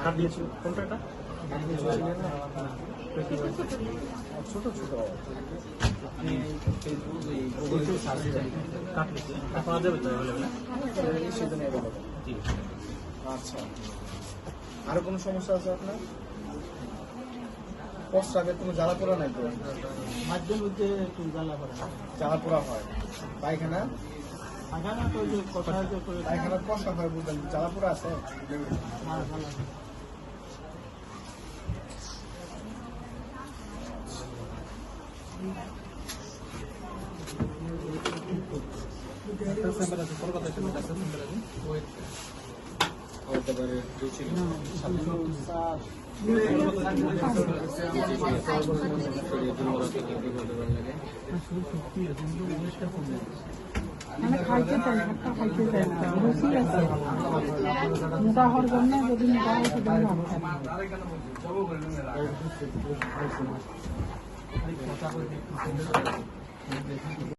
কাট দিয়েছিল কোনটা এটা? ছোট ছোট আপনি কাটলে এখন আর যাবে তো অ্যাভেলেবেল? সেজন্য এগুলো। জি। আচ্ছা, আরো কোনো সমস্যা আছে আপনার? প্রস্রাবের কোনো জ্বালা পোড়া নাই তো? মাঝে মধ্যে একটু জ্বালা করে। জ্বালা পোড়া হয়। পায়খানা? পায়খানা তো ওই যে কথা যে করে পায়খানার প্রস্রাব হয় বলতেন, জ্বালা পোড়া আছে? আর ভালো লাগে। চেম্বার আছে, কলকাতা চেম্বার আছে, চেম্বার আছে। মানে খাইতে চাই, ভাতটা খাইতে চাই না, রুচি আছে। মোটা হওয়ার জন্য যদি মোটা হয় সেটা ভাত খাই।